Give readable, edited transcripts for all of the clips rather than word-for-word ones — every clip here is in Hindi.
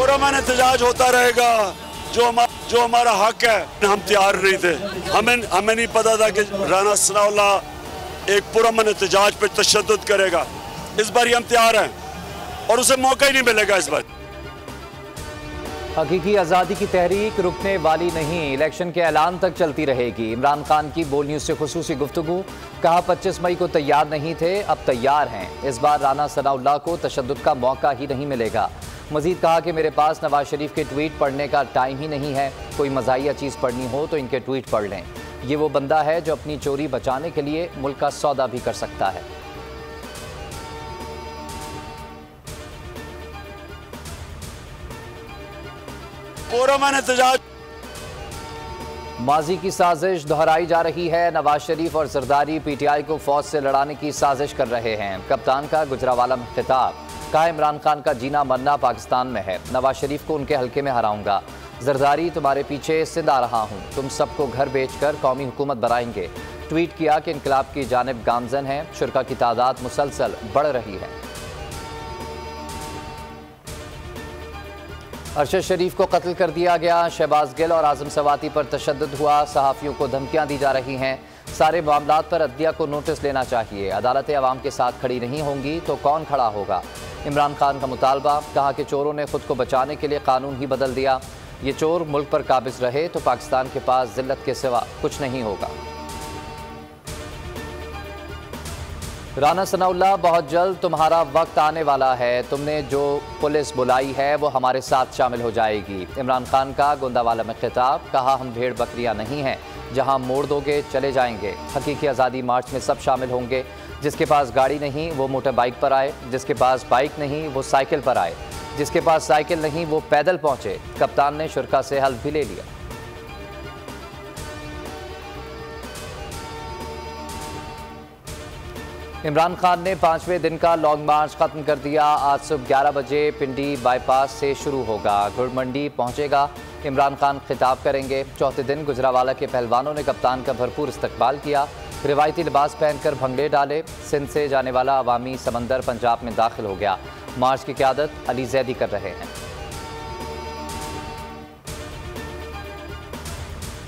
पूरा मन एहतजाज होता रहेगा। जो हमारा हक है हम तैयार नहीं थे। हमें नहीं पता था कि राना सनाउल्लाह एक पुरअमन एहतजाज पे तशद्दुद करेगा। इस बार हम तैयार हैं और उसे मौका ही नहीं मिलेगा इस बार। हकीकी आज़ादी की तहरीक रुकने वाली नहीं, इलेक्शन के ऐलान तक चलती रहेगी। इमरान खान की बोल न्यूज़ से खुसूसी गुफ्तगू, कहा 25 मई को तैयार नहीं थे, अब तैयार हैं। इस बार राना सनाउल्लाह को तशद्दुद का मौका ही नहीं मिलेगा। मजीद कहा कि मेरे पास नवाज शरीफ के ट्वीट पढ़ने का टाइम ही नहीं है। कोई मज़ाहिया चीज़ पढ़नी हो तो इनके ट्वीट पढ़ लें। ये वो बंदा है जो अपनी चोरी बचाने के लिए मुल्क का सौदा भी कर सकता है। पूरा मन एहतजाज। माजी की साजिश दोहराई जा रही है। नवाज शरीफ और जरदारी पीटीआई को फौज से लड़ाने की साजिश कर रहे हैं। कप्तान का गुजरावाला में खिताब, कहा इमरान खान का जीना मरना पाकिस्तान में है। नवाज शरीफ को उनके हल्के में हराऊंगा। जरदारी तुम्हारे पीछे सिंध आ रहा हूँ, तुम सबको घर बेचकर कौमी हुकूमत बनाएंगे। ट्वीट किया कि इनकलाब की जानिब गामजन है, शुरका की तादाद मुसलसल बढ़ रही है। अरशद शरीफ को कत्ल कर दिया गया। शहबाज गिल और आजम सवाती पर तशद्दुद हुआ। सहाफ़ियों को धमकियां दी जा रही हैं। सारे मामलात पर अदलिया को नोटिस लेना चाहिए। अदालतें अवाम के साथ खड़ी नहीं होंगी तो कौन खड़ा होगा। इमरान खान का मुतालबा, कहा कि चोरों ने खुद को बचाने के लिए कानून ही बदल दिया। ये चोर मुल्क पर काबिज रहे तो पाकिस्तान के पास जिल्लत के सिवा कुछ नहीं होगा। राना सनाउल्लाह, बहुत जल्द तुम्हारा वक्त आने वाला है। तुमने जो पुलिस बुलाई है वो हमारे साथ शामिल हो जाएगी। इमरान खान का गोंदावाला में खिताब, कहा हम भेड़ बकरियां नहीं हैं, जहां मोड़ दोगे चले जाएंगे। हकीकी आज़ादी मार्च में सब शामिल होंगे। जिसके पास गाड़ी नहीं वो मोटर बाइक पर आए, जिसके पास बाइक नहीं वो साइकिल पर आए, जिसके पास साइकिल नहीं वो पैदल पहुंचे। कप्तान ने शुरका से हल्फ भी ले लिया। इमरान खान ने 5वें दिन का लॉन्ग मार्च खत्म कर दिया। आज सुबह 11 बजे पिंडी बाईपास से शुरू होगा, गुड़मंडी पहुंचेगा। इमरान खान खिताब करेंगे। चौथे दिन गुजरावाला के पहलवानों ने कप्तान का भरपूर इस्तकबाल किया। रिवायती लिबास पहनकर भंगड़े डाले। सिंध से जाने वाला अवामी समंदर पंजाब में दाखिल हो गया। मार्च की क़यादत अली जैदी कर रहे हैं।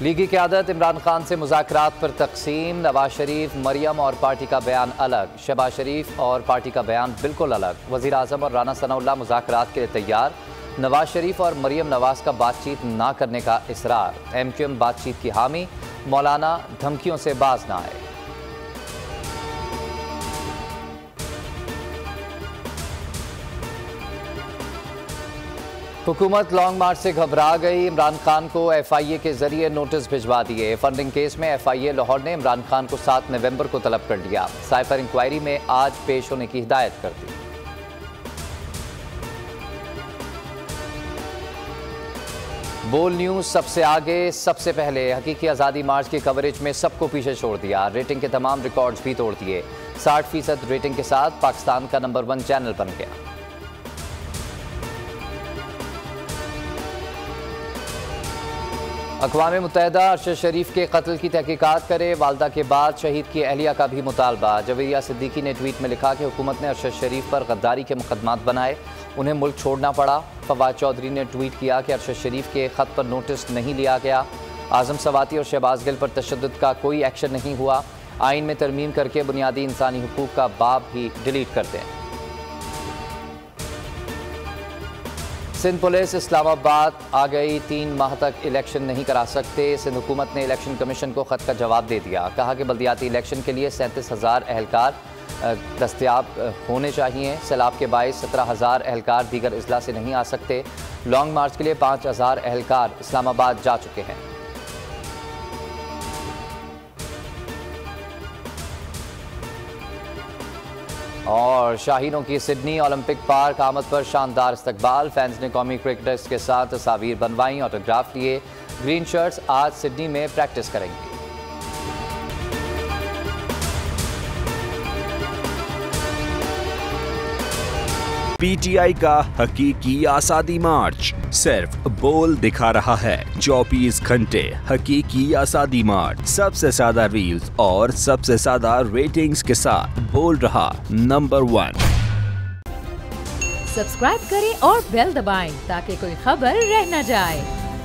लीगी क़यादत इमरान खान से मुज़ाकरात पर तकसीम। नवाज शरीफ, मरियम और पार्टी का बयान अलग। शहबाज शरीफ और पार्टी का बयान बिल्कुल अलग। वज़ीर आज़म और राना सनाउल्लाह मुज़ाकरात के लिए तैयार। नवाज शरीफ और मरियम नवाज का बातचीत ना करने का इसरार। MQM बातचीत की हामी। मौलाना धमकियों से बाज ना आए। हुकूमत लॉन्ग मार्च से घबरा गई। इमरान खान को FIA के जरिए नोटिस भिजवा दिए। फंडिंग केस में FIA लाहौर ने इमरान खान को 7 नवंबर को तलब कर लिया। साइफर इंक्वायरी में आज पेश होने की हिदायत कर दी। बोल न्यूज़ सबसे आगे, सबसे पहले। हकीकी आज़ादी मार्च की कवरेज में सबको पीछे छोड़ दिया। रेटिंग के तमाम रिकॉर्ड्स भी तोड़ दिए। 60% रेटिंग के साथ पाकिस्तान का नंबर 1 चैनल बन गया। अक़वाम मुत्तहिदा अरशद शरीफ के कत्ल की तहकीकात करे। वालदा के बाद शहीद की अहलिया का भी मुतालबा। जवेरिया सिद्दीकी ने ट्वीट में लिखा कि हुकूमत ने अरशद शरीफ पर गद्दारी के मुकदमात बनाए, उन्हें मुल्क छोड़ना पड़ा। फवाद चौधरी ने ट्वीट किया कि अरशद शरीफ के ख़त पर नोटिस नहीं लिया गया। आज़म सवाती और शहबाज गिल पर तशद्दुद का कोई एक्शन नहीं हुआ। आइन में तरमीम करके बुनियादी इंसानी हुकूक का बाब ही डिलीट कर दें। सिंध पुलिस इस्लामाबाद आ गई। 3 माह तक इलेक्शन नहीं करा सकते। सिंध हुकूमत ने इलेक्शन कमीशन को ख़त का जवाब दे दिया। कहा कि बल्दियाती इलेक्शन के लिए 37,000 एहलकार दस्तयाब होने चाहिए। सैलाब के बायस 17,000 एहलकार दीगर अजला से नहीं आ सकते। लॉन्ग मार्च के लिए 5,000 एहलकार इस्लामाबाद जा चुके हैं। और शाहीनों की सिडनी ओलंपिक पार्क आमद पर शानदार इस्तकबाल। फैंस ने कौमी क्रिकेटर्स के साथ तस्वीर बनवाई, ऑटोग्राफ लिए। ग्रीन शर्ट्स आज सिडनी में प्रैक्टिस करेंगे। PTI का हकीकी आज़ादी मार्च सिर्फ बोल दिखा रहा है। 24 घंटे हकीकी आज़ादी मार्च, सबसे ज्यादा रील्स और सबसे ज्यादा रेटिंग्स के साथ बोल रहा नंबर 1। सब्सक्राइब करें और बेल दबाएं ताकि कोई खबर रह न जाए।